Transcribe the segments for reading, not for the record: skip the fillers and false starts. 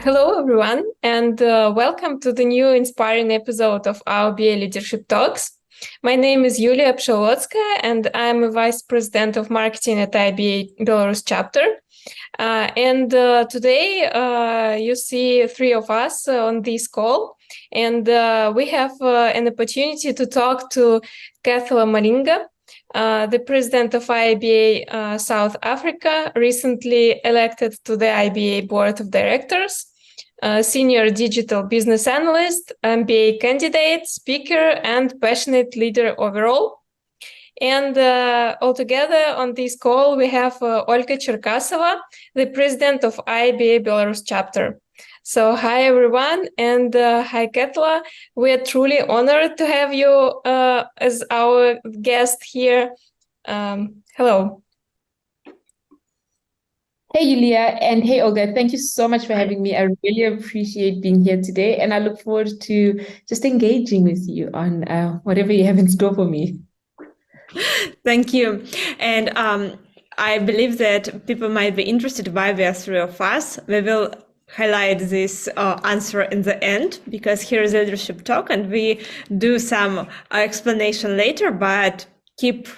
Hello, everyone, and welcome to the new inspiring episode of IIBA Leadership Talks. My name is Yuliei Pshevlotzkaya, and I'm a Vice President of Marketing at IIBA Belarus Chapter. Today you see three of us on this call, and we have an opportunity to talk to Gugu Malinga, the President of IIBA South Africa, recently elected to the IIBA Board of Directors, Senior Digital Business Analyst, MBA candidate, speaker, and passionate leader overall. And altogether on this call, we have Olga Черкасова, the President of IIBA Belarus Chapter. So hi, everyone, and hi, Кетело. We are truly honored to have you as our guest here. Hello. Hey, Yulia, and hey, Olga. Thank you so much for having me. I really appreciate being here today, and I look forward to just engaging with you on whatever you have in store for me. Thank you. And I believe that people might be interested why we are three of us. We will highlight this answer in the end, because here is a leadership talk and we do some explanation later, but keep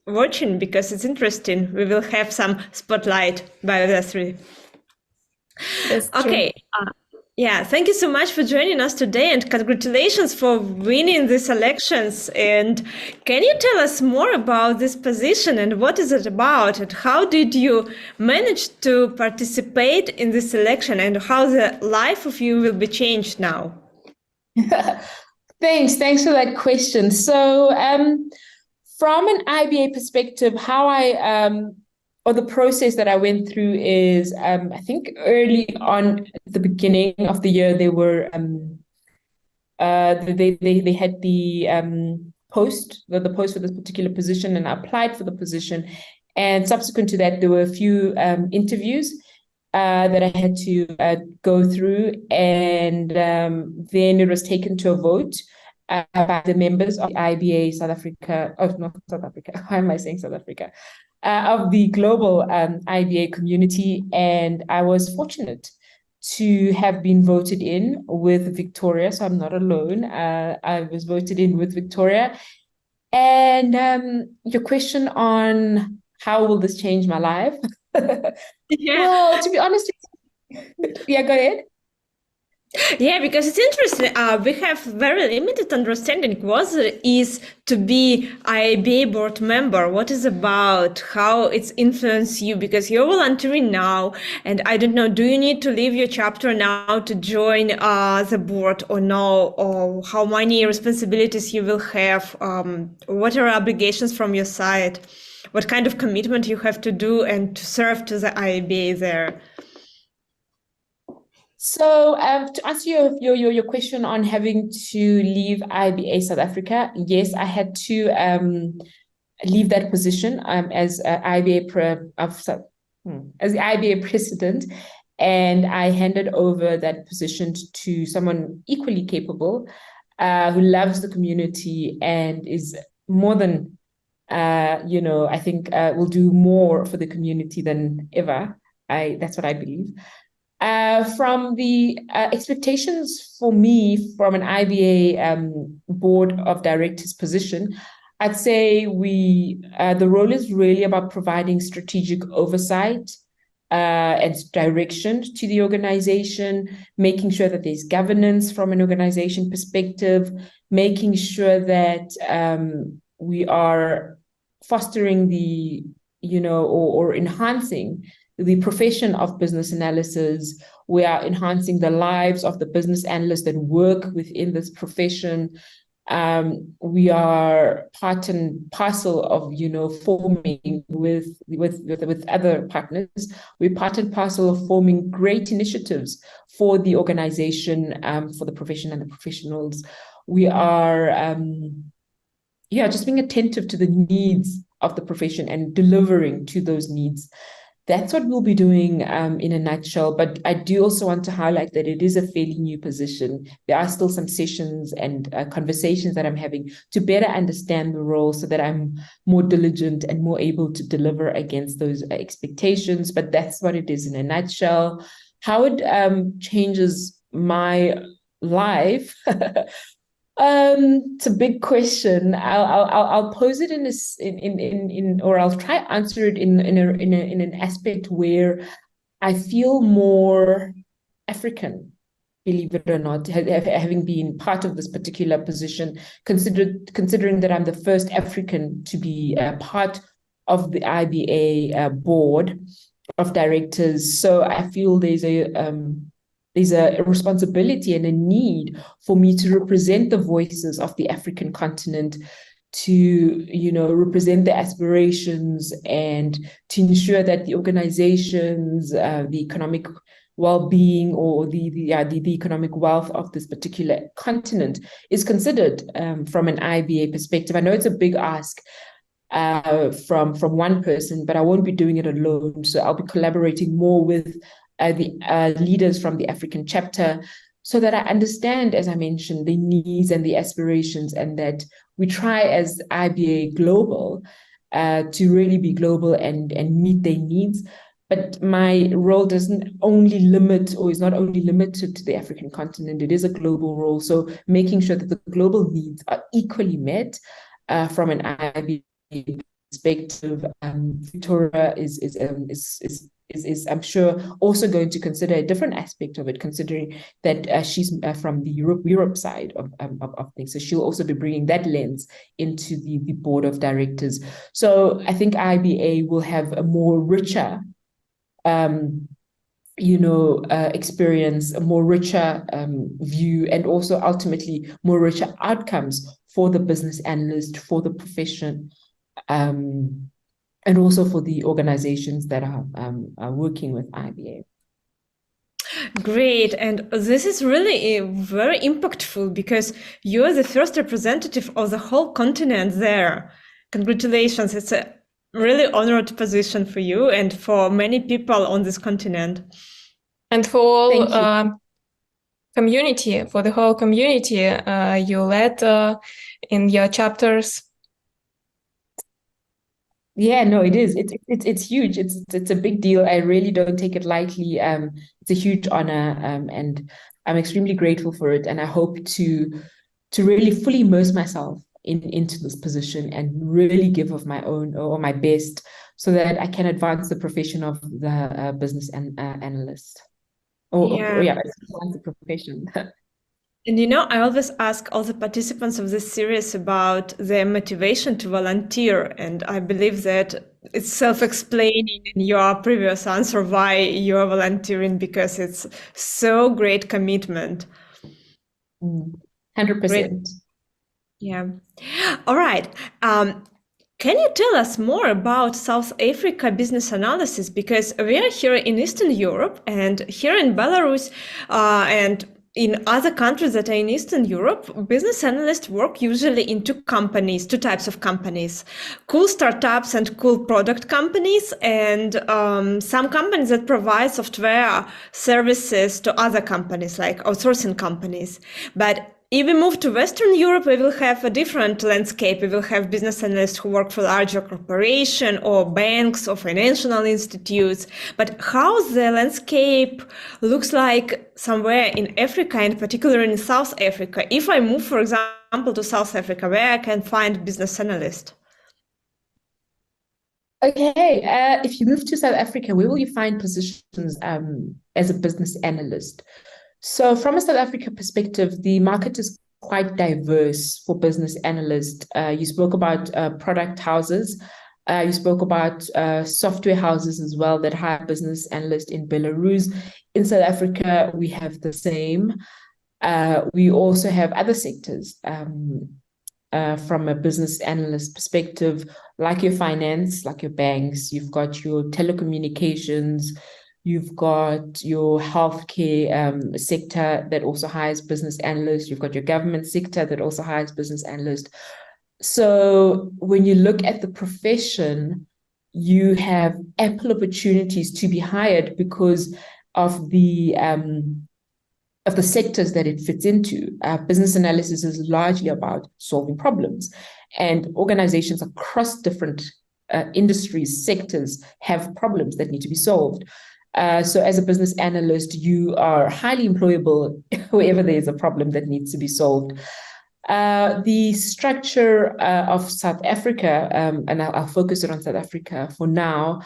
watching because it's interesting. We will have some spotlight by the three. Okay. Yeah, thank you so much for joining us today, and congratulations for winning these elections. And can you tell us more about this position and what is it about, and how did you manage to participate in this election, and how the life of you will be changed now? Thanks for that question. So from an IBA perspective, how or the process that I went through is, I think early on at the beginning of the year, they were, they had the post for this particular position, and I applied for the position. And subsequent to that, there were a few interviews that I had to go through. And then it was taken to a vote by the members of the IBA South Africa, not South Africa, why am I saying South Africa? Of the global IBA community, and I was fortunate to have been voted in with Victoria, so I'm not alone. I was voted in with Victoria. And your question on how will this change my life? Yeah. Well, to be honest, yeah, go ahead. Yeah, because it's interesting. We have very limited understanding what it is to be IIBA board member, what is about, how it's influenced you, because you're volunteering now, and I don't know, do you need to leave your chapter now to join the board or no, or how many responsibilities you will have, what are obligations from your side, what kind of commitment you have to do and to serve to the IIBA there? So to answer your question on having to leave IBA South Africa, yes, I had to leave that position as IBA as the IBA president, and I handed over that position to someone equally capable, who loves the community and is more than I think will do more for the community than ever. That's what I believe. From the expectations for me from an IBA board of directors position, I'd say the role is really about providing strategic oversight and direction to the organization, making sure that there's governance from an organization perspective, making sure that we are fostering the, or enhancing the profession of business analysis. We are enhancing the lives of the business analysts that work within this profession. We are part and parcel of, forming with other partners. We're part and parcel of forming great initiatives for the organization, for the profession and the professionals. We are, just being attentive to the needs of the profession and delivering to those needs. That's what we'll be doing in a nutshell. But I do also want to highlight that it is a fairly new position. There are still some sessions and conversations that I'm having to better understand the role so that I'm more diligent and more able to deliver against those expectations. But that's what it is in a nutshell. how it changes my life. It's a big question. I'll pose it or I'll try to answer it in an aspect where I feel more African, believe it or not, having been part of this particular position, considering that I'm the first African to be part of the IBA board of directors. So I feel there's a responsibility and a need for me to represent the voices of the African continent, to represent the aspirations, and to ensure that the organizations, the economic well-being, or the economic wealth of this particular continent is considered from an IBA perspective. I know it's a big ask from one person, but I won't be doing it alone. So I'll be collaborating more with the leaders from the African chapter, so that I understand, as I mentioned, the needs and the aspirations, and that we try as IBA Global to really be global and meet their needs. But my role doesn't only limit, or is not only limited to the African continent. It is a global role. So making sure that the global needs are equally met from an IBA perspective. Victoria is I'm sure also going to consider a different aspect of it, considering that she's from the Europe side of things. So she'll also be bringing that lens into the board of directors. So I think IBA will have a more richer experience, a more richer view, and also ultimately more richer outcomes for the business analyst, for the profession, and also for the organizations that are working with IBA. Great. And this is really very impactful, because you're the first representative of the whole continent there. Congratulations. It's a really honored position for you and for many people on this continent. And for all community, for the whole community you led in your chapters. Yeah, no, it is. It's huge. It's a big deal. I really don't take it lightly. It's a huge honor, and I'm extremely grateful for it. And I hope to really fully immerse myself into this position and really give of my own or my best, so that I can advance the profession of the business analyst. Advance the profession. And I always ask all the participants of this series about their motivation to volunteer. And I believe that it's self-explaining in your previous answer why you're volunteering, because it's so great commitment. 100%. Great. Yeah. All right. Can you tell us more about South Africa business analysis? Because we are here in Eastern Europe, and here in Belarus, and in other countries that are in Eastern Europe, business analysts work usually in two types of companies: cool startups and cool product companies, and some companies that provide software services to other companies, like outsourcing companies. But if we move to Western Europe, we will have a different landscape. We will have business analysts who work for larger corporations or banks or financial institutes. But how the landscape looks like somewhere in Africa, and particularly in South Africa? If I move, for example, to South Africa, where I can find business analyst? Okay, if you move to South Africa, where will you find positions as a business analyst? So from a South Africa perspective, the market is quite diverse for business analysts. You spoke about product houses. You spoke about software houses as well that hire business analysts in Belarus. In South Africa, we have the same. We also have other sectors from a business analyst perspective, like your finance, like your banks. You've got your telecommunications. You've got your healthcare sector that also hires business analysts. You've got your government sector that also hires business analysts. So when you look at the profession, you have ample opportunities to be hired because of the sectors that it fits into. Business analysis is largely about solving problems, and organizations across different industries, sectors have problems that need to be solved. So as a business analyst, you are highly employable wherever there is a problem that needs to be solved. The structure of South Africa, and I'll focus it on South Africa for now,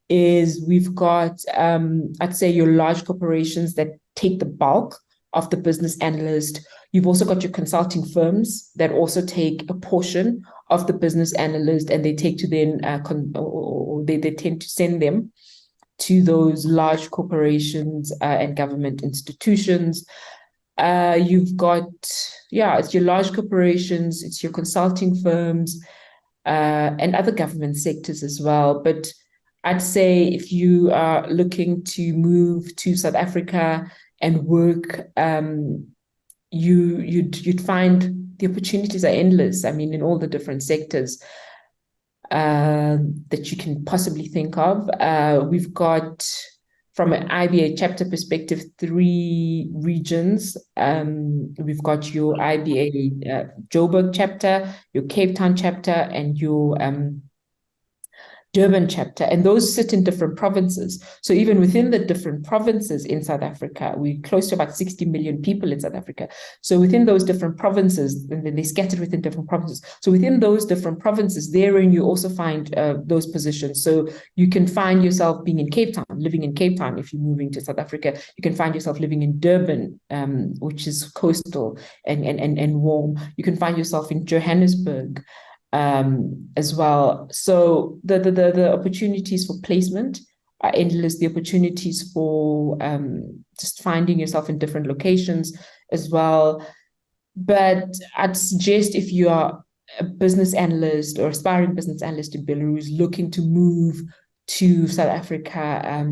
is we've got, I'd say, your large corporations that take the bulk of the business analyst. You've also got your consulting firms that also take a portion of the business analyst, and they take to then, they tend to send them to those large corporations and government institutions. You've got, it's your large corporations, it's your consulting firms, and other government sectors as well. But I'd say if you are looking to move to South Africa and work, you'd find the opportunities are endless. I mean, in all the different sectors that you can possibly think of. We've got, from an IBA chapter perspective, 3 regions. We've got your IBA Joburg chapter, your Cape Town chapter, and your Durban chapter, and those sit in different provinces. So even within the different provinces in South Africa, we're close to about 60 million people in South Africa. So within those different provinces, and then they're scattered within different provinces. So within those different provinces, therein you also find those positions. So you can find yourself being in Cape Town, living in Cape Town if you're moving to South Africa. You can find yourself living in Durban, which is coastal and warm. You can find yourself in Johannesburg, as well. So the opportunities for placement are endless. The opportunities for just finding yourself in different locations as well. But I'd suggest, if you are a business analyst or aspiring business analyst in Belarus looking to move to South Africa,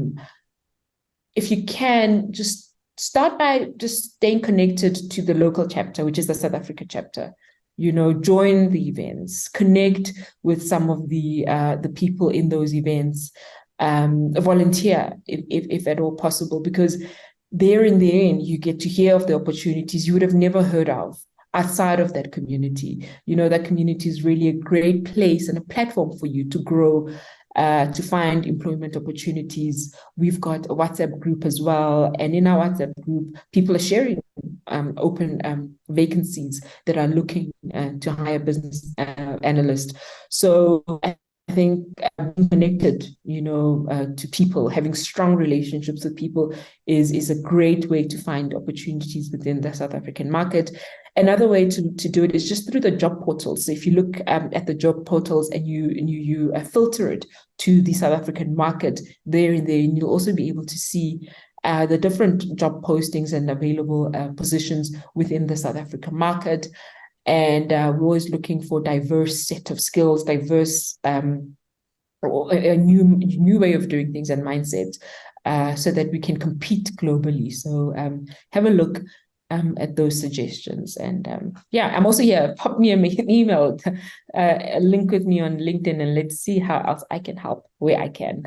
if you can, just start by just staying connected to the local chapter, which is the South Africa chapter. Join the events, connect with some of the people in those events, volunteer if at all possible, because there in the end, you get to hear of the opportunities you would have never heard of outside of that community. That community is really a great place and a platform for you to grow, to find employment opportunities. We've got a WhatsApp group as well. And in our WhatsApp group, people are sharing open vacancies that are looking to hire business analysts. So I think being connected, to people, having strong relationships with people is a great way to find opportunities within the South African market. Another way to do it is just through the job portals. So if you look at the job portals and you filter it to the South African market, there you'll also be able to see the different job postings and available positions within the South African market. And we're always looking for diverse set of skills, diverse, a new way of doing things and mindset, so that we can compete globally. So have a look at those suggestions. And I'm also here. Pop me an email, link with me on LinkedIn, and let's see how else I can help where I can.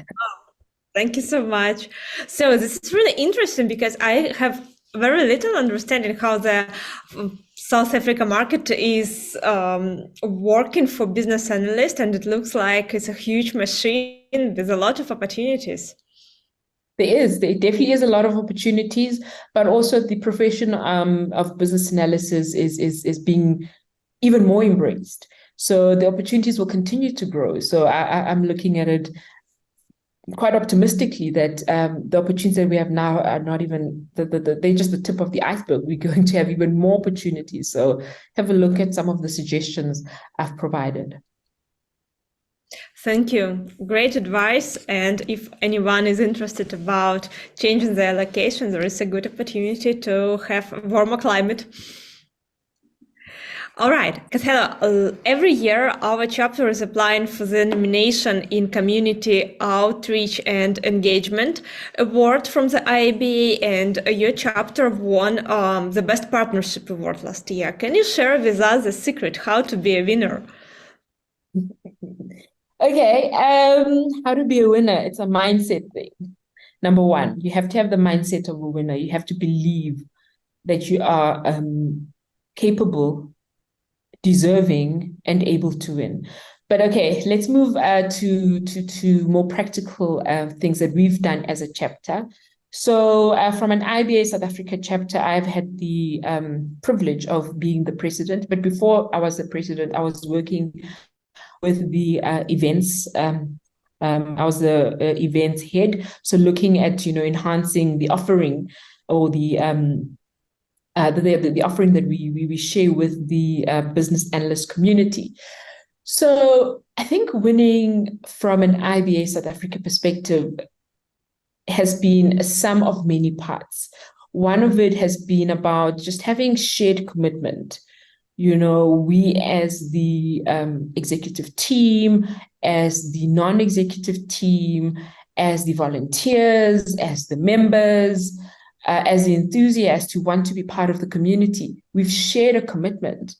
Thank you so much. So this is really interesting, because I have very little understanding how the South Africa market is working for business analysts, and it looks like it's a huge machine with a lot of opportunities. There definitely is a lot of opportunities, but also the profession of business analysis is being even more embraced. So the opportunities will continue to grow. So I'm looking at it quite optimistically that the opportunities that we have now are not even, they're just the tip of the iceberg. We're going to have even more opportunities. So have a look at some of the suggestions I've provided. Thank you. Great advice. And if anyone is interested about changing their location, there is a good opportunity to have a warmer climate. All right, Khethelo, every year our chapter is applying for the nomination in Community Outreach and Engagement Award from the IIBA, and your chapter won the Best Partnership Award last year. Can you share with us the secret how to be a winner? Okay, how to be a winner? It's a mindset thing. Number one, you have to have the mindset of a winner. You have to believe that you are capable, deserving, and able to win. But okay, let's move to more practical things that we've done as a chapter. So from an IIBA South Africa chapter, I've had the privilege of being the president. But before I was the president, I was working with the events. I was the events head. So looking at, enhancing the offering or the offering that we share with the business analyst community. So I think winning from an IIBA South Africa perspective has been a sum of many parts. One of it has been about just having shared commitment. We as the executive team, as the non-executive team, as the volunteers, as the members, as the enthusiasts who want to be part of the community, we've shared a commitment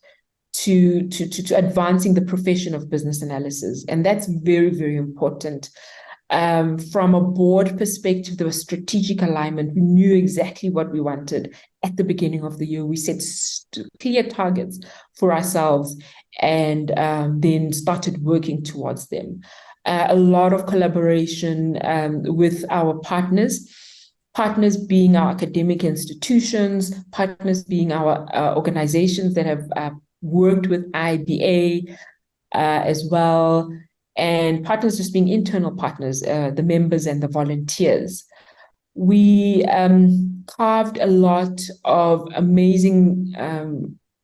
to advancing the profession of business analysis. And that's very, very important. From a board perspective, there was strategic alignment. We knew exactly what we wanted at the beginning of the year. We set clear targets for ourselves and then started working towards them. A lot of collaboration with our partners being our academic institutions, partners being our organizations that have worked with IIBA as well, and partners just being internal partners, the members and the volunteers. We carved a lot of amazing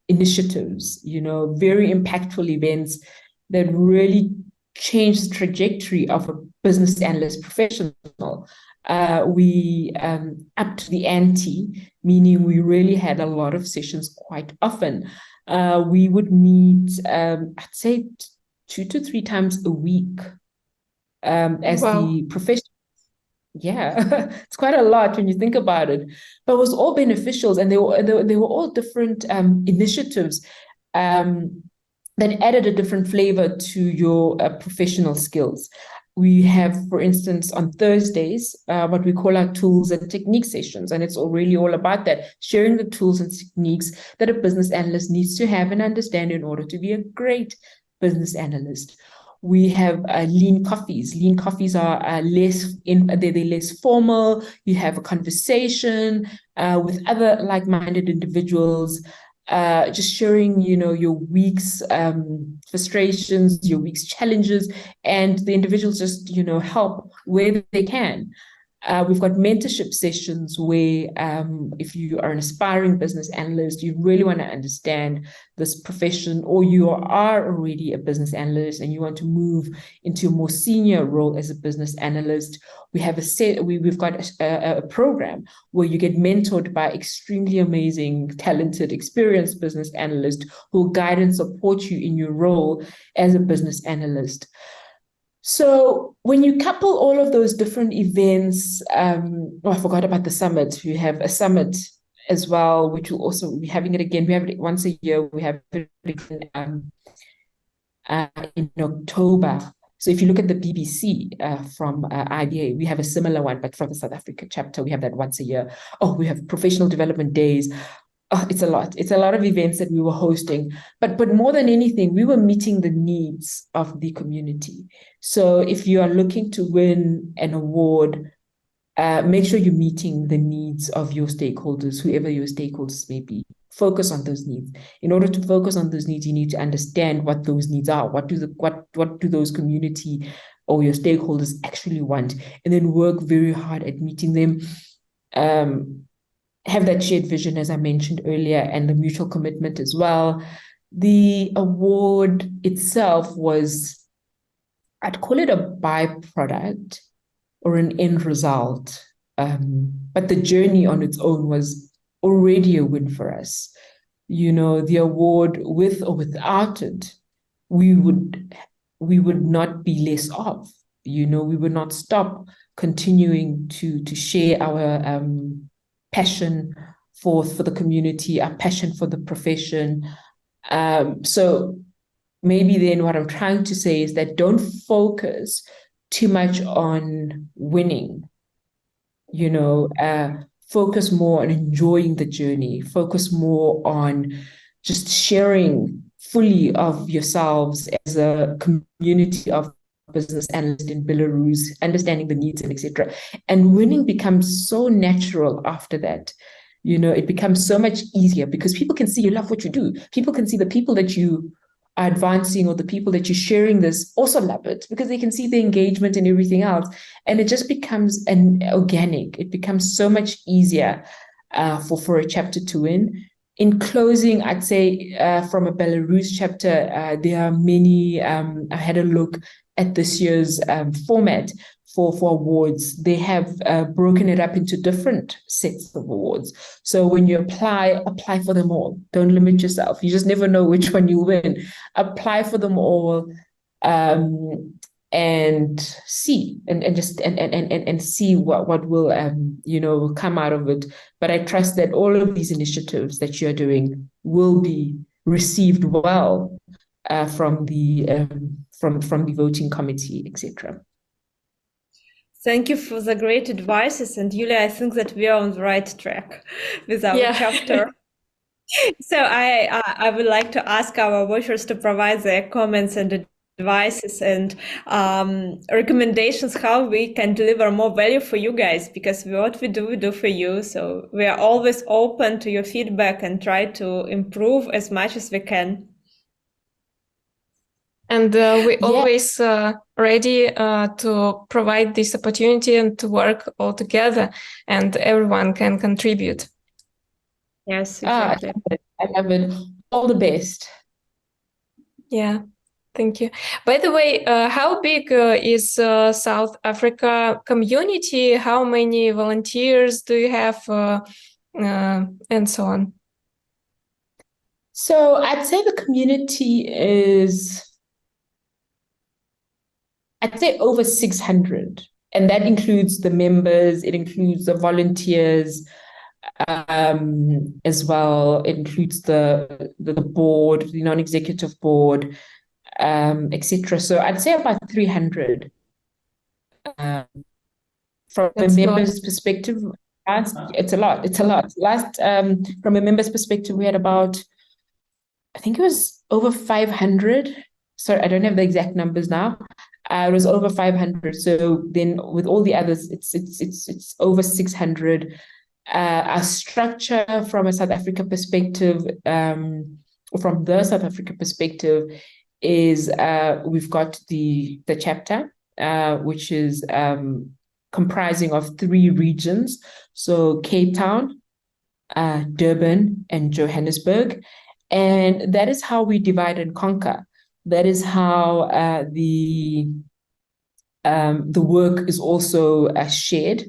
initiatives, very impactful events that really changed the trajectory of a business analyst professional. We upped the ante, meaning we really had a lot of sessions quite often. We would meet, I'd say, 2 to 3 times a week as the profession. Yeah, it's quite a lot when you think about it, but it was all beneficial, and they were all different initiatives that added a different flavor to your professional skills. We have, for instance, on Thursdays, what we call our tools and technique sessions. And it's really all about that, sharing the tools and techniques that a business analyst needs to have and understand in order to be a great business analyst. We have lean coffees. Lean coffees are they're less formal. You have a conversation with other like-minded individuals, just sharing, your week's frustrations, your week's challenges, and the individuals just, help where they can. We've got mentorship sessions where if you are an aspiring business analyst, you really want to understand this profession, or you are already a business analyst and you want to move into a more senior role as a business analyst, we have we've got a program where you get mentored by extremely amazing, talented, experienced business analysts who will guide and support you in your role as a business analyst. So when you couple all of those different events, I forgot about the summit. We have a summit as well, which will also be having it again. We have it once a year. We have it in October. So if you look at the BBC from IBA, we have a similar one, but from the South Africa chapter, we have that once a year. Oh, we have professional development days. Oh, it's a lot. It's a lot of events that we were hosting. But more than anything, we were meeting the needs of the community. So if you are looking to win an award, make sure you're meeting the needs of your stakeholders, whoever your stakeholders may be. Focus on those needs. In order to focus on those needs, you need to understand what those needs are. What do those community or your stakeholders actually want? And then work very hard at meeting them. Have that shared vision, as I mentioned earlier, and the mutual commitment as well. The award itself was, I'd call it a byproduct or an end result. But the journey on its own was already a win for us. The award, with or without it, we would not be less off. We would not stop continuing to share our passion for the community, our passion for the profession. So maybe then what I'm trying to say is that don't focus too much on winning. Focus more on enjoying the journey. Focus more on just sharing fully of yourselves as a community of business analysts in Belarus, understanding the needs and etc. And winning becomes so natural after that. It becomes so much easier because people can see you love what you do. People can see the people that you are advancing or the people that you're sharing this also love it because they can see the engagement and everything else. And it just becomes an organic. It becomes so much easier for a chapter to win. In closing, I'd say from a Belarus chapter, there are many. I had a look at this year's format for awards. They have broken it up into different sets of awards. So when you apply for them all. Don't limit yourself. You just never know which one you win. Apply for them all and see and see what will come out of it. But I trust that all of these initiatives that you're doing will be received well from the voting committee, etc. Thank you for the great advices. And Yulia, I think that we are on the right track with our chapter. So I would like to ask our watchers to provide their comments and advices and recommendations how we can deliver more value for you guys, because what we do for you. So we are always open to your feedback and try to improve as much as we can. And we always ready to provide this opportunity and to work all together, and everyone can contribute. Yes, exactly. I love it. All the best. Yeah, thank you. By the way, how big is South Africa community? How many volunteers do you have, and so on? So I'd say the community is, I'd say over 600, and that includes the members, it includes the volunteers as well. It includes the board, the non-executive board, etc. So I'd say about 300. From a member's perspective, it's a lot. Last, from a member's perspective, we had about, I think it was over 500. Sorry, I don't have the exact numbers now. It was over 500. So then with all the others, it's over 600. Our structure from a South Africa perspective, from the South Africa perspective, is we've got the chapter, which is comprising of 3 regions. So Cape Town, Durban, and Johannesburg. And that is how we divide and conquer. That is how the work is also shared,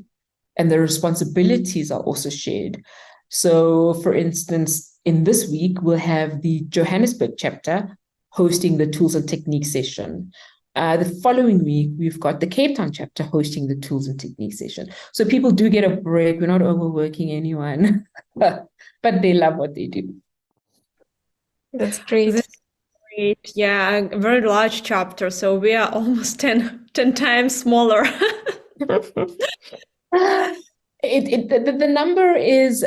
and the responsibilities are also shared. So, for instance, in this week, we'll have the Johannesburg chapter hosting the tools and techniques session. The following week, we've got the Cape Town chapter hosting the tools and techniques session. So people do get a break. We're not overworking anyone, but they love what they do. That's great. Great. Yeah, a very large chapter. So we are almost 10 times smaller. The number is,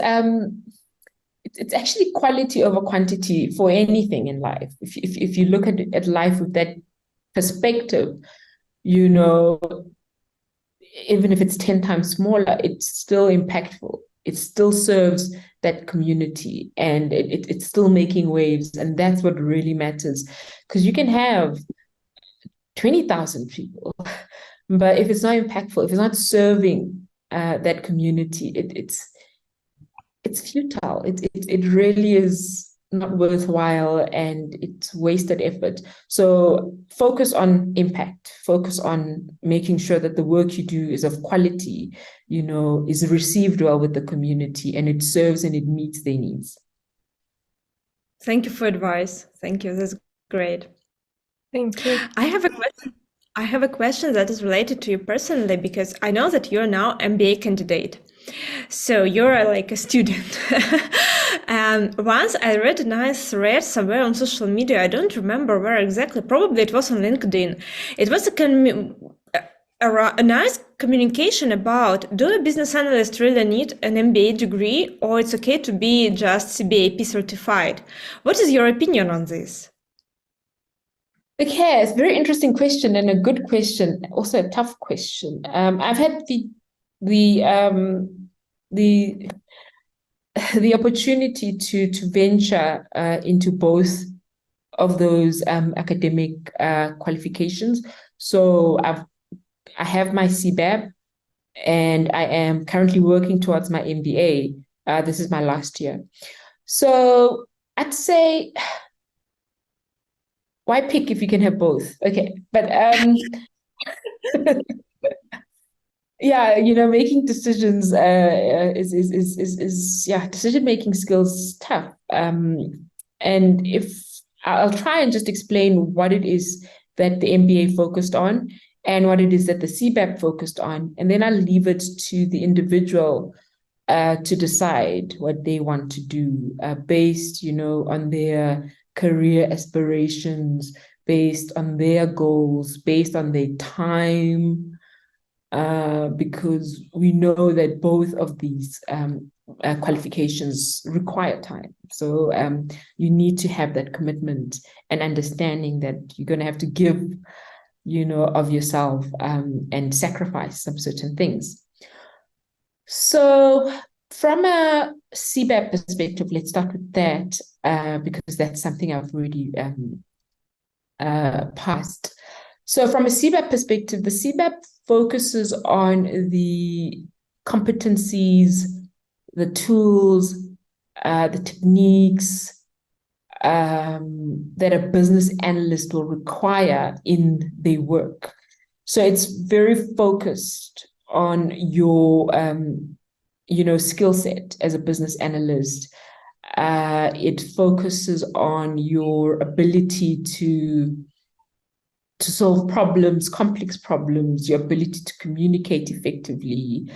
it's actually quality over quantity for anything in life. If you look at life with that perspective, even if it's 10 times smaller, it's still impactful. It still serves that community, and it's still making waves. And that's what really matters, because you can have 20,000 people, but if it's not impactful, if it's not serving that community, it's futile. It really is not worthwhile, and it's wasted effort. So focus on impact, focus on making sure that the work you do is of quality, is received well with the community, and it serves and it meets their needs. Thank you for advice. Thank you. That's great. Thank you. I have a question that is related to you personally, because I know that you're now MBA candidate. So you're like a student. And once I read a nice thread somewhere on social media, I don't remember where exactly, probably it was on LinkedIn. It was a nice communication about, do a business analyst really need an MBA degree, or it's okay to be just CBAP certified? What is your opinion on this? Okay, it's a very interesting question and a good question, also a tough question. I've had the the opportunity to venture into both of those academic qualifications. So I have my CBAP, and I am currently working towards my MBA. This is my last year. So I'd say, why pick if you can have both? Okay, but yeah, making decisions is decision-making skills is tough. And if I'll try and just explain what it is that the MBA focused on and what it is that the CBAP focused on, and then I'll leave it to the individual to decide what they want to do based, on their career aspirations, based on their goals, based on their time, because we know that both of these qualifications require time. So you need to have that commitment and understanding that you're going to have to give, of yourself and sacrifice some certain things. So from a CBAP perspective, let's start with that because that's something I've already passed. So from a CBAP perspective, the CBAP focuses on the competencies, the tools, the techniques that a business analyst will require in their work. So it's very focused on your, skill set as a business analyst. It focuses on your ability to solve problems, complex problems, your ability to communicate effectively.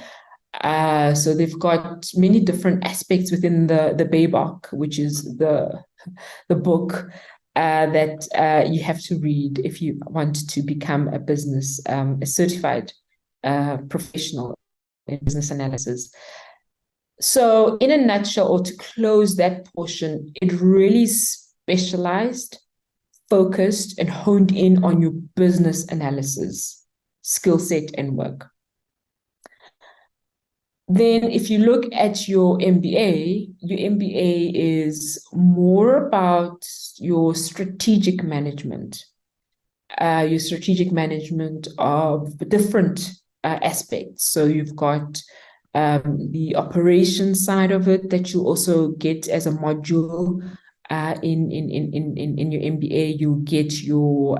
So they've got many different aspects within the BABOK, which is the book that you have to read if you want to become a certified professional in business analysis. So in a nutshell, or to close that portion, it really specialized, focused, and honed in on your business analysis skill set and work. Then if you look at your MBA is more about your strategic management of different aspects. So you've got the operations side of it that you also get as a module in your MBA. You get your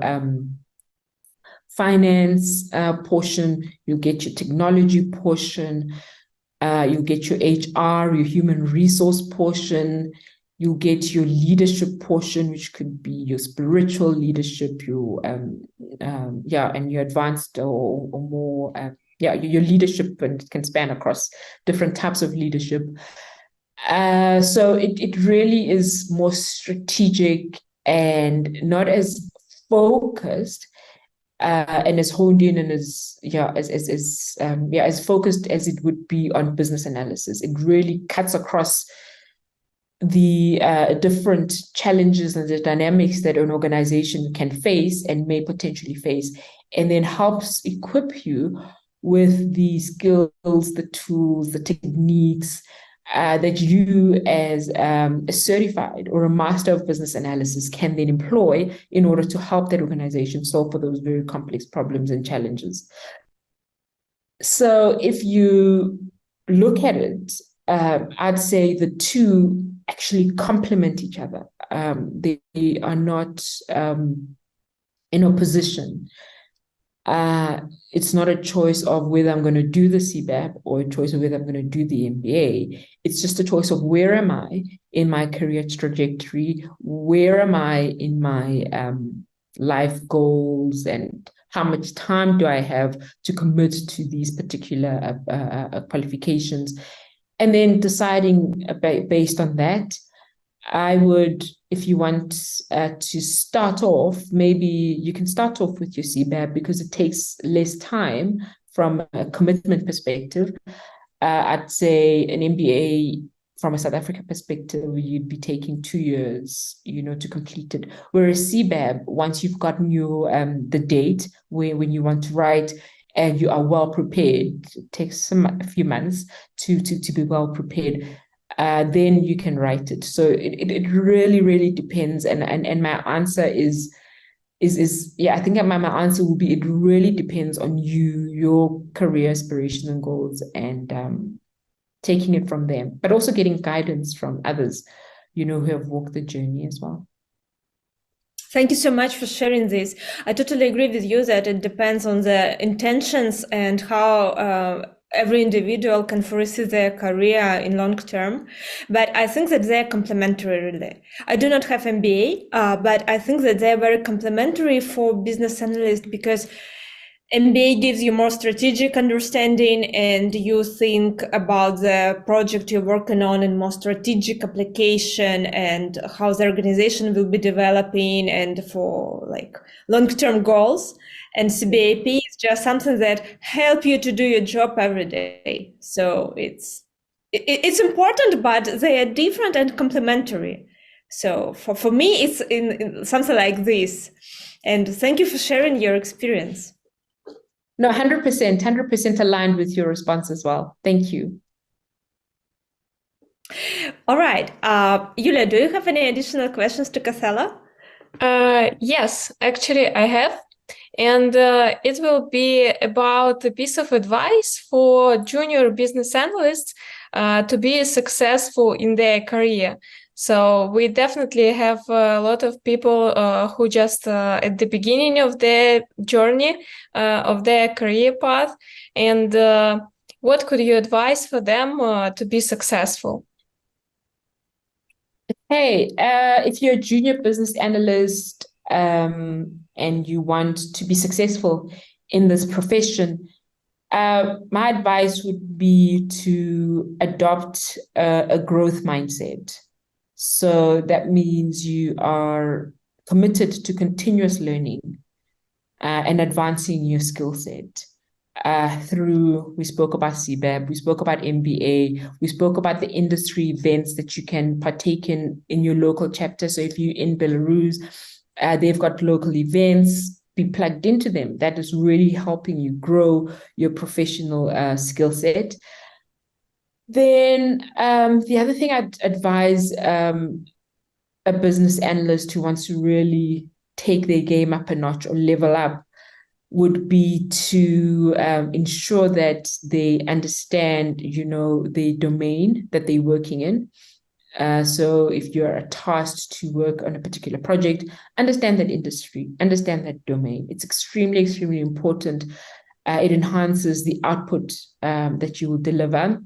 finance portion, you get your technology portion, you get your HR, your human resource portion, you get your leadership portion, which could be your spiritual leadership, your and your advanced or more your leadership, and it can span across different types of leadership. So it really is more strategic and not as focused and as honed in and as focused as it would be on business analysis. It really cuts across the different challenges and the dynamics that an organization can face and may potentially face, and then helps equip you with the skills, the tools, the techniques that you as a certified or a master of business analysis can then employ in order to help that organization solve for those very complex problems and challenges. So if you look at it, I'd say the two actually complement each other. They are not in opposition. It's not a choice of whether I'm going to do the CBAP or a choice of whether I'm going to do the MBA. It's just a choice of where am I in my career trajectory, where am I in my life goals, and how much time do I have to commit to these particular qualifications, and then deciding based on that. I would, if you want to start off, maybe you can start off with your CBAP because it takes less time from a commitment perspective. I'd say an MBA from a South Africa perspective, you'd be taking 2 years, to complete it. Whereas CBAP, once you've gotten your the date when you want to write and you are well prepared, it takes a few months to be well prepared. Then you can write it. So it really, really depends. And my answer is I think my answer will be, it really depends on you, your career aspirations and goals, and taking it from them, but also getting guidance from others, who have walked the journey as well. Thank you so much for sharing this. I totally agree with you that it depends on the intentions and how every individual can foresee their career in long term. But I think that they're complementary, really. I do not have MBA, but I think that they're very complementary for business analysts, because MBA gives you more strategic understanding and you think about the project you're working on in more strategic application and how the organization will be developing and for like long-term goals. And CBAP is just something that help you to do your job every day. So it's important, but they are different and complementary. So for me, it's in something like this. And thank you for sharing your experience. No, 100% aligned with your response as well. Thank you. All right. Yulia, do you have any additional questions to Khethelo? Yes, actually I have. And it will be about a piece of advice for junior business analysts to be successful in their career. So we definitely have a lot of people who just at the beginning of their journey, of their career path. And what could you advise for them to be successful? Hey, if you're a junior business analyst and you want to be successful in this profession, my advice would be to adopt a growth mindset. So that means you are committed to continuous learning and advancing your skill set. We spoke about CBAP, we spoke about MBA, we spoke about the industry events that you can partake in your local chapter. So if you're in Belarus, they've got local events, be plugged into them. That is really helping you grow your professional skill set. Then the other thing I'd advise a business analyst who wants to really take their game up a notch or level up would be to ensure that they understand, the domain that they're working in. So if you're tasked to work on a particular project, understand that industry, understand that domain. It's extremely, extremely important. It enhances the output that you will deliver.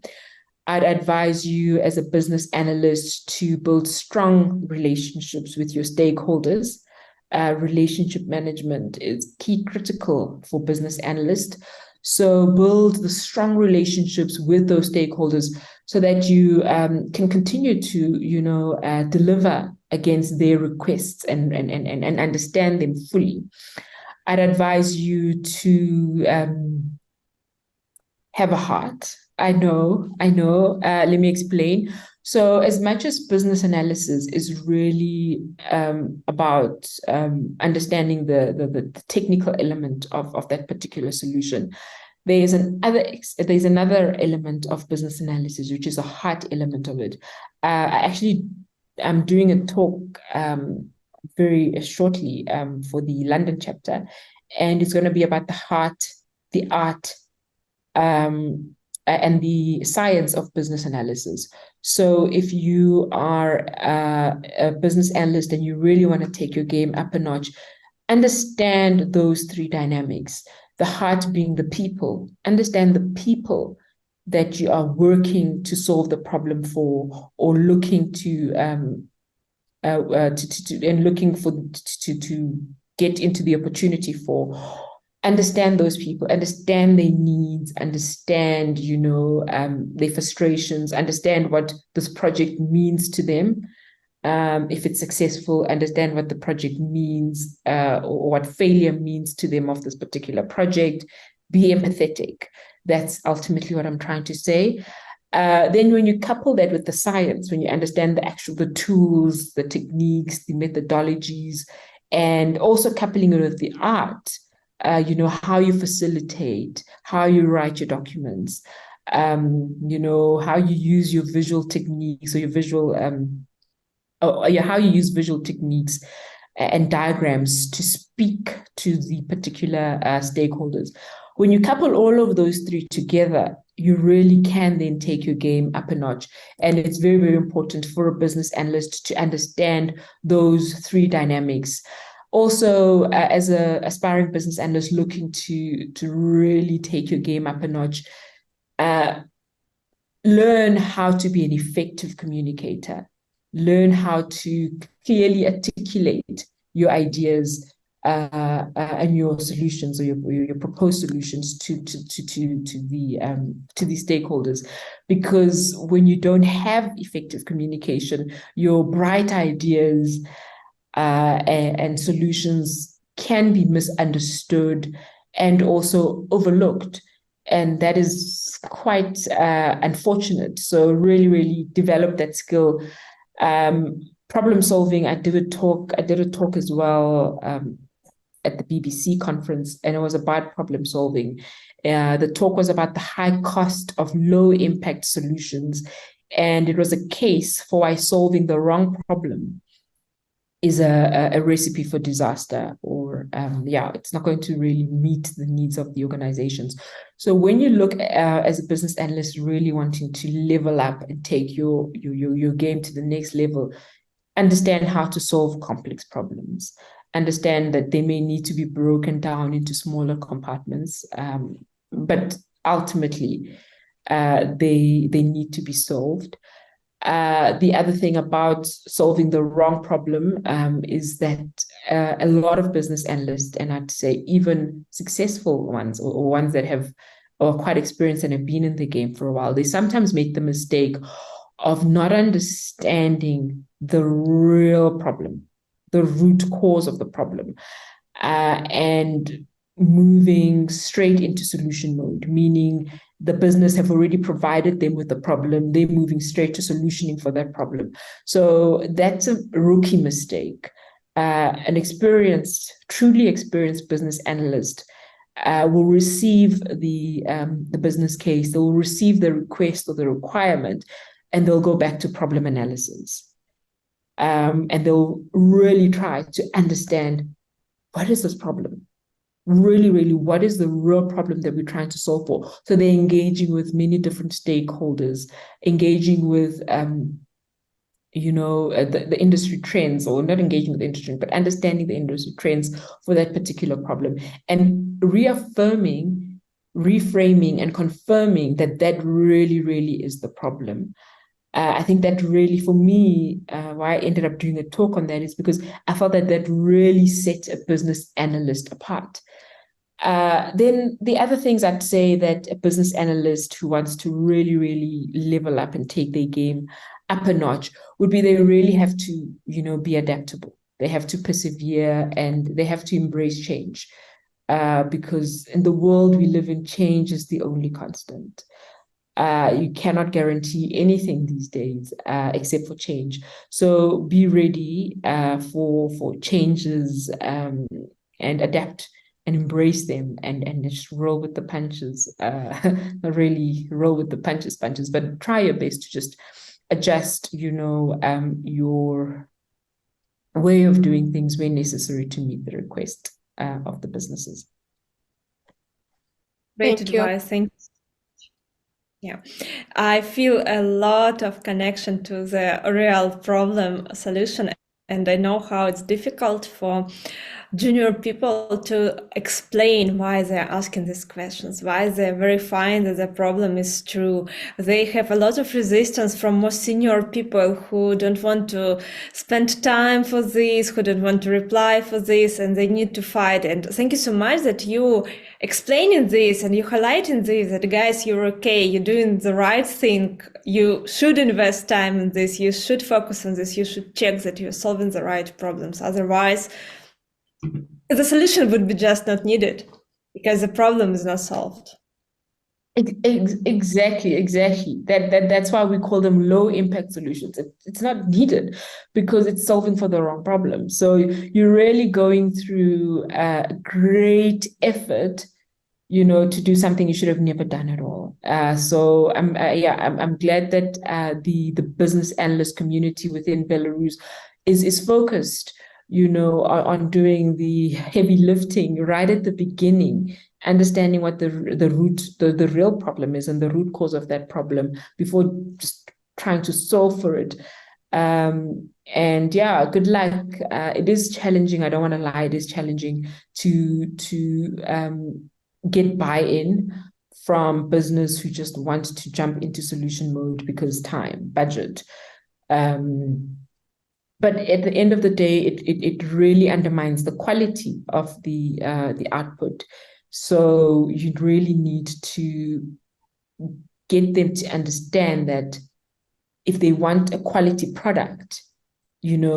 I'd advise you as a business analyst to build strong relationships with your stakeholders. Relationship management is key critical for business analysts. So build the strong relationships with those stakeholders so that you can continue to, deliver against their requests and understand them fully. I'd advise you to have a heart. I know. Let me explain. So as much as business analysis is really about understanding the technical element of that particular solution, there's another element of business analysis, which is a heart element of it. I'm doing a talk very shortly for the London chapter, and it's going to be about the heart, the art, and the science of business analysis. So if you are a business analyst and you really want to take your game up a notch, understand those three dynamics. The heart being the people. Understand the people that you are working to solve the problem for, or looking to get into the opportunity for. Understand those people, understand their needs, understand, their frustrations, understand what this project means to them. If it's successful, understand what the project means or what failure means to them of this particular project. Be empathetic. That's ultimately what I'm trying to say. Then when you couple that with the science, when you understand the tools, the techniques, the methodologies, and also coupling it with the art, how you facilitate, how you write your documents, how you use your visual techniques or your visual, how you use visual techniques and diagrams to speak to the particular stakeholders. When you couple all of those three together, you really can then take your game up a notch. And it's very, very important for a business analyst to understand those three dynamics. Also, as an aspiring business analyst looking to really take your game up a notch, learn how to be an effective communicator. Learn how to clearly articulate your ideas and your solutions or your proposed solutions to the stakeholders, because when you don't have effective communication, your bright ideas and solutions can be misunderstood and also overlooked, and that is quite unfortunate. So really, really develop that skill. Problem solving. I did a talk as well at the BBC conference, and it was about problem solving. The talk was about the high cost of low impact solutions, and it was a case for why solving the wrong problem is a recipe for disaster, or it's not going to really meet the needs of the organizations. So when you look as a business analyst really wanting to level up and take your game to the next level, understand how to solve complex problems, understand that they may need to be broken down into smaller compartments, but ultimately they need to be solved. The other thing about solving the wrong problem is that a lot of business analysts, and I'd say even successful ones or ones that are quite experienced and have been in the game for a while, they sometimes make the mistake of not understanding the real problem, the root cause of the problem, and moving straight into solution mode, meaning the business have already provided them with the problem, they're moving straight to solutioning for that problem. So that's a rookie mistake. An truly experienced business analyst will receive the business case, they will receive the request or the requirement, and they'll go back to problem analysis. And they'll really try to understand, what is this problem? Really, really, what is the real problem that we're trying to solve for? So they're engaging with many different stakeholders, engaging with, the industry trends, or not engaging with the industry, but understanding the industry trends for that particular problem, and reaffirming, reframing, and confirming that really, really is the problem. I think that really, for me, why I ended up doing a talk on that is because I felt that really set a business analyst apart. Then the other things I'd say that a business analyst who wants to really, really level up and take their game up a notch would be they really have to, be adaptable. They have to persevere and they have to embrace change, because in the world we live in, change is the only constant. You cannot guarantee anything these days except for change. So be ready for changes and adapt and embrace them and just roll with the punches. Not really roll with the punches, but try your best to just adjust, your way of doing things when necessary to meet the request of the businesses. Great Thank you. advice. Thank you. Yeah, I feel a lot of connection to the real problem solution, and I know how it's difficult for junior people to explain why they're asking these questions, why they're verifying that the problem is true. They have a lot of resistance from more senior people who don't want to spend time for this, who don't want to reply for this, and they need to fight. And thank you so much that you explaining this and you highlighting this, that guys, you're okay, you're doing the right thing, you should invest time in this, you should focus on this, you should check that you're solving the right problems. Otherwise, the solution would be just not needed because the problem is not solved. Exactly. That's why we call them low impact solutions. It's not needed because it's solving for the wrong problem. So you're really going through a great effort, to do something you should have never done at all. So I'm glad that the business analyst community within Belarus is focused, on doing the heavy lifting right at the beginning, understanding what the real problem is and the root cause of that problem before just trying to solve for it. And yeah, good luck. It is challenging. I don't want to lie. It is challenging to get buy-in from business who just want to jump into solution mode because time, budget. But at the end of the day, it really undermines the quality of the output. So you really need to get them to understand that if they want a quality product, then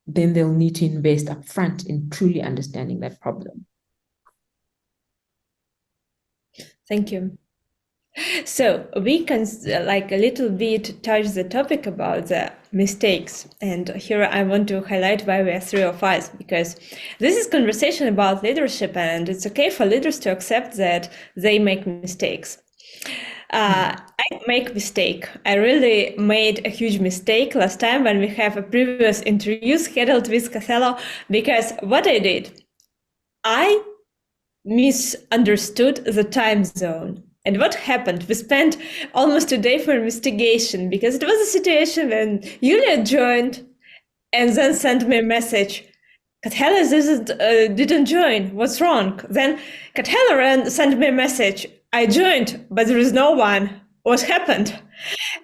they'll need to invest upfront in truly understanding that problem. Thank you. So we can like a little bit touch the topic about the mistakes. And here I want to highlight why we are three of us, because this is conversation about leadership and it's okay for leaders to accept that they make mistakes. I make mistake. I really made a huge mistake last time when we have a previous interview scheduled with Khethelo, because what I did, I misunderstood the time zone. And what happened? We spent almost a day for investigation because it was a situation when Yulia joined and then sent me a message. Khethelo didn't join. What's wrong? Then Khethelo sent me a message. I joined, but there is no one. What happened?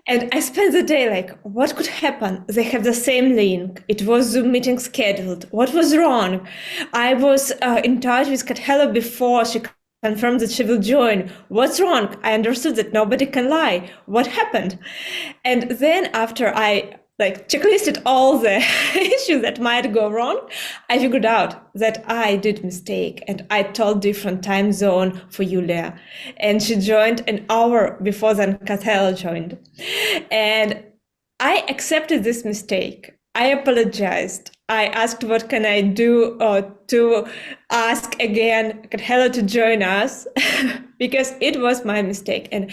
And I spent the day like, what could happen? They have the same link. It was Zoom meeting scheduled. What was wrong? I was in touch with Khethelo before she confirmed that she will join. What's wrong? I understood that nobody can lie. What happened? And then after I checklisted all the issues that might go wrong, I figured out that I did mistake and I told different time zone for Yulia, and she joined an hour before then Khethelo joined. And I accepted this mistake. I apologized. I asked what can I do to ask again Khethelo to join us because it was my mistake. And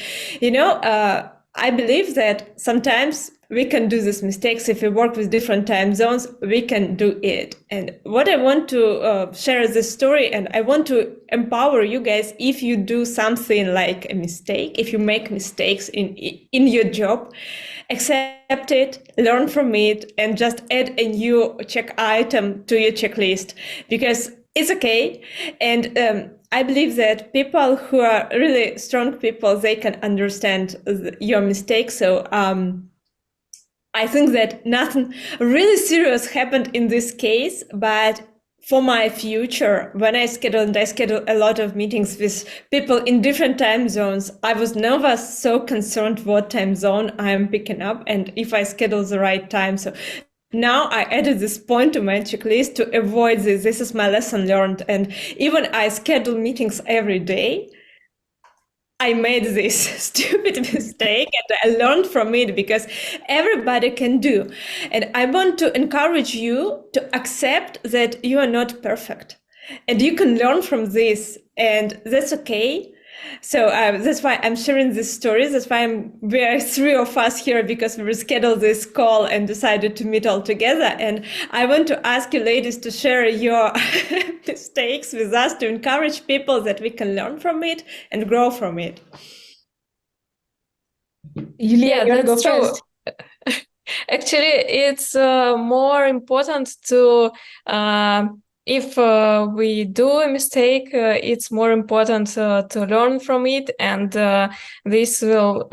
I believe that sometimes we can do these mistakes. If we work with different time zones, we can do it. And what I want to share this story, and I want to empower you guys, if you do something like a mistake, if you make mistakes in your job, accept it, learn from it, and just add a new check item to your checklist because it's okay. And I believe that people who are really strong people, they can understand your mistakes. So I think that nothing really serious happened in this case, but for my future, when I schedule a lot of meetings with people in different time zones, I was never so concerned what time zone I'm picking up and if I schedule the right time. So now I added this point to my checklist to avoid this. This is my lesson learned. And even I schedule meetings every day, I made this stupid mistake and I learned from it because everybody can do. And I want to encourage you to accept that you are not perfect and you can learn from this and that's okay. So that's why I'm sharing this story. That's why we are three of us here because we rescheduled this call and decided to meet all together. And I want to ask you ladies to share your mistakes with us to encourage people that we can learn from it and grow from it. Yulia, you want to go first? Actually, it's more important to if we do a mistake, it's more important to learn from it, and this will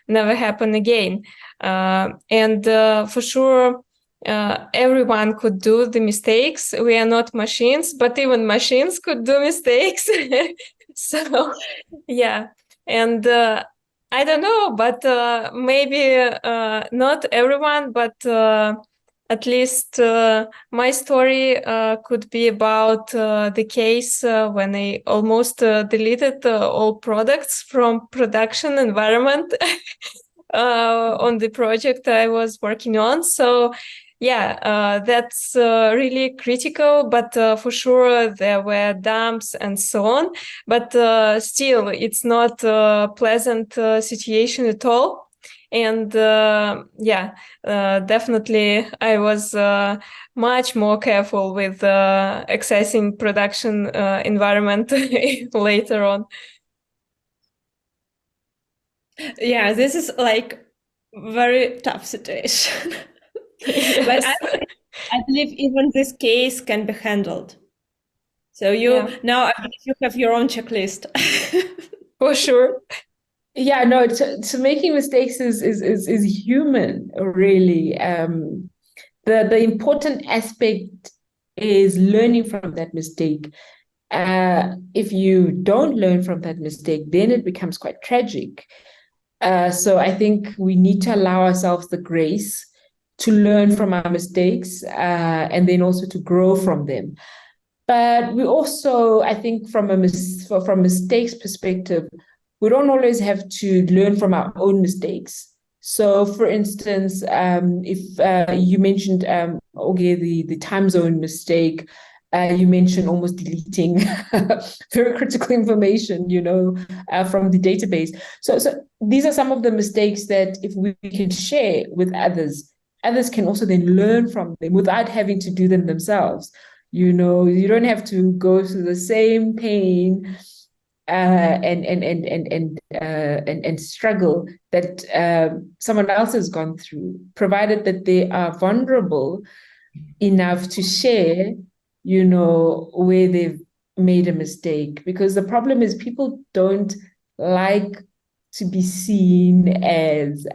never happen again. And for sure, everyone could do the mistakes. We are not machines, but even machines could do mistakes. So, yeah. And I don't know, but maybe not everyone, but At least my story could be about the case when I almost deleted all products from production environment on the project I was working on. So yeah, that's really critical, but for sure there were dumps and so on. But still, it's not a pleasant situation at all. And definitely I was much more careful with accessing production environment later on. Yeah, this is like very tough situation. Yes. But I believe even this case can be handled. So now I believe you have your own checklist. For sure. Yeah, no, so making mistakes is human, really. The important aspect is learning from that mistake. If you don't learn from that mistake, then it becomes quite tragic. So I think we need to allow ourselves the grace to learn from our mistakes, and then also to grow from them. But we also, I think, from mistakes perspective, we don't always have to learn from our own mistakes. So, for instance, if you mentioned, Olga, the time zone mistake, you mentioned almost deleting very critical information, from the database. So these are some of the mistakes that if we can share with others can also then learn from them without having to do them themselves. You don't have to go through the same pain and struggle that someone else has gone through, provided that they are vulnerable enough to share, where they've made a mistake. Because the problem is people don't like to be seen as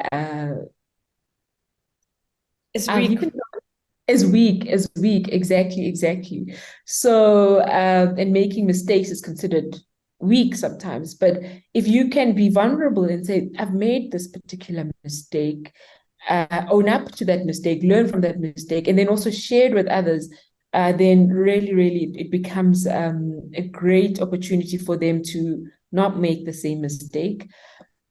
weak. Exactly. So and making mistakes is considered weak sometimes. But if you can be vulnerable and say, I've made this particular mistake, own up to that mistake, learn from that mistake, and then also share it with others, then really it becomes a great opportunity for them to not make the same mistake.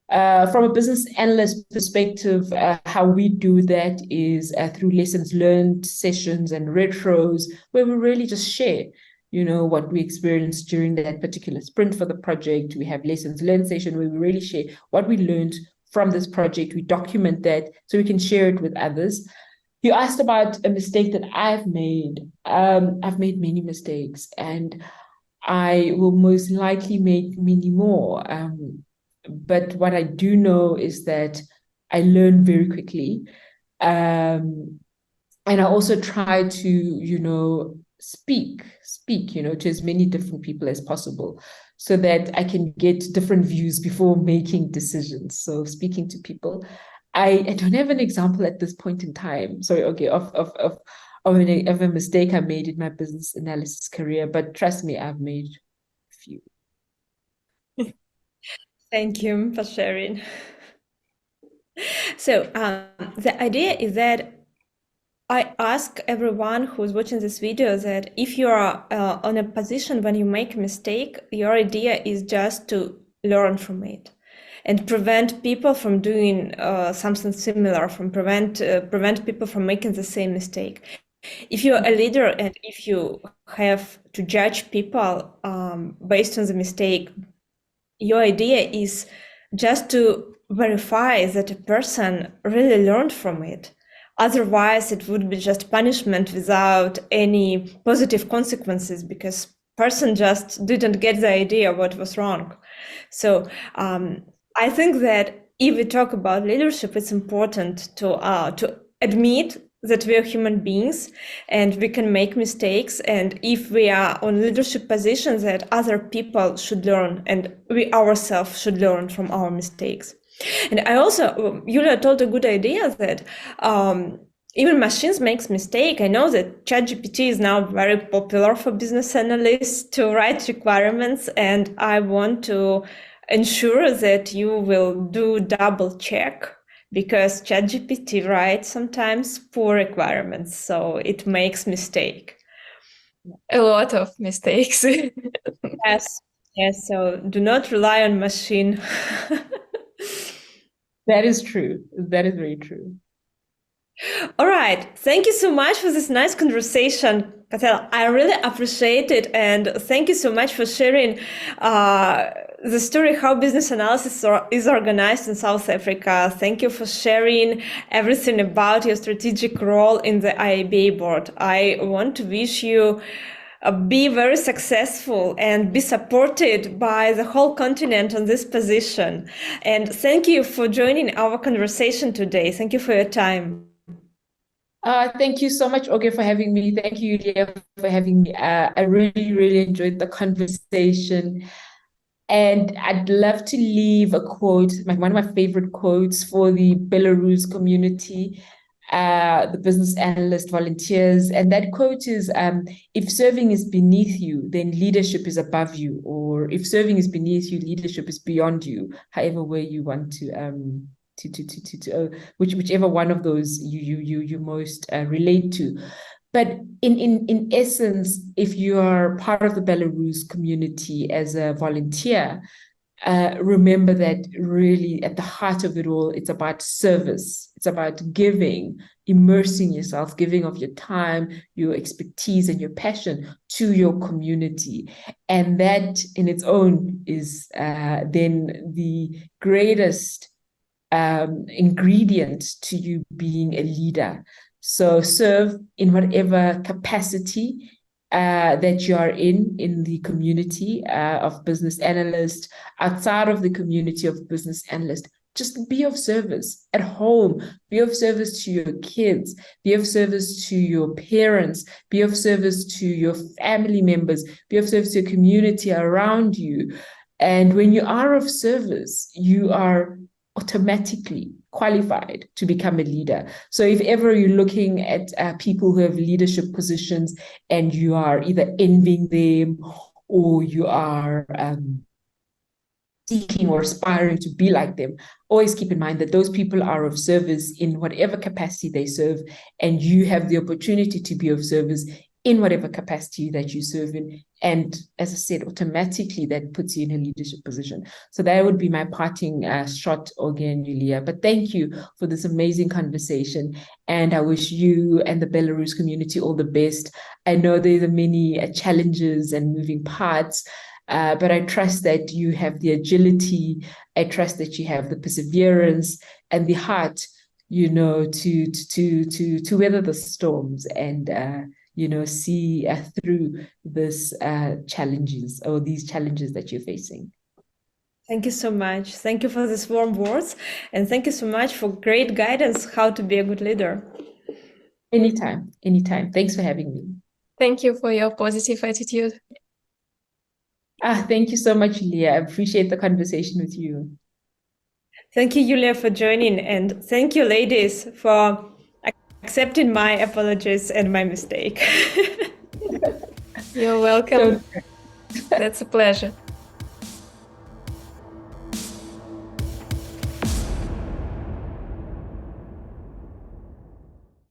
From a business analyst perspective, how we do that is through lessons learned sessions and retros, where we really just share, what we experienced during that particular sprint for the project. We have lessons learned session where we really share what we learned from this project. We document that so we can share it with others. You asked about a mistake that I've made. I've made many mistakes, and I will most likely make many more. But what I do know is that I learn very quickly. And I also try to, speak, to as many different people as possible so that I can get different views before making decisions. So speaking to people. I don't have an example at this point in time. Sorry, okay, of a mistake I made in my business analysis career, but trust me, I've made a few. Thank you for sharing. So the idea is that I ask everyone who's watching this video that if you are on a position when you make a mistake, your idea is just to learn from it and prevent people from doing something similar, prevent people from making the same mistake. If you're a leader and if you have to judge people based on the mistake, your idea is just to verify that a person really learned from it. Otherwise, it would be just punishment without any positive consequences because person just didn't get the idea what was wrong. So I think that if we talk about leadership, it's important to admit that we are human beings and we can make mistakes. And if we are on leadership positions, that other people should learn and we ourselves should learn from our mistakes. And I also, Yulia told a good idea that even machines makes mistake. I know that ChatGPT is now very popular for business analysts to write requirements, and I want to ensure that you will do double check because ChatGPT writes sometimes poor requirements, so it makes mistake. A lot of mistakes. Yes, yes. So do not rely on machine. That is true. That is very true. All right. Thank you so much for this nice conversation, Khethelo. I really appreciate it. And thank you so much for sharing the story how business analysis is organized in South Africa. Thank you for sharing everything about your strategic role in the IIBA board. I want to wish you be very successful and be supported by the whole continent on this position. And thank you for joining our conversation today. Thank you for your time. Thank you so much, Olga, for having me. Thank you, Yulia, for having me. I really, really enjoyed the conversation. And I'd love to leave a quote, like one of my favorite quotes for the Belarus community, the business analyst volunteers. And that quote is, if serving is beneath you, then leadership is above you. Or if serving is beneath you, leadership is beyond you, however way you want to whichever one of those you most relate to. But in essence, if you are part of the Belarus community as a volunteer, remember that really at the heart of it all, it's about service. It's about giving, immersing yourself, giving of your time, your expertise, and your passion to your community. And that in its own is then the greatest ingredient to you being a leader. So serve in whatever capacity that you are in the community of business analysts, outside of the community of business analysts. Just be of service at home, be of service to your kids, be of service to your parents, be of service to your family members, be of service to your community around you. And when you are of service, you are automatically qualified to become a leader. So if ever you're looking at people who have leadership positions and you are either envying them or you are seeking or aspiring to be like them, always keep in mind that those people are of service in whatever capacity they serve, and you have the opportunity to be of service in whatever capacity that you serve in. And as I said, automatically that puts you in a leadership position. So that would be my parting shot, Olga and Yulia. But thank you for this amazing conversation. And I wish you and the Belarus community all the best. I know there are many challenges and moving parts, but I trust that you have the agility. I trust that you have the perseverance and the heart, you know, to weather the storms and see through these challenges that you're facing. Thank you so much. Thank you for these warm words. And thank you so much for great guidance, how to be a good leader. Anytime. Thanks for having me. Thank you for your positive attitude. Thank you so much, Yulia. I appreciate the conversation with you. Thank you, Yulia, for joining. And thank you, ladies, for accepting my apologies and my mistake. You're welcome. That's a pleasure.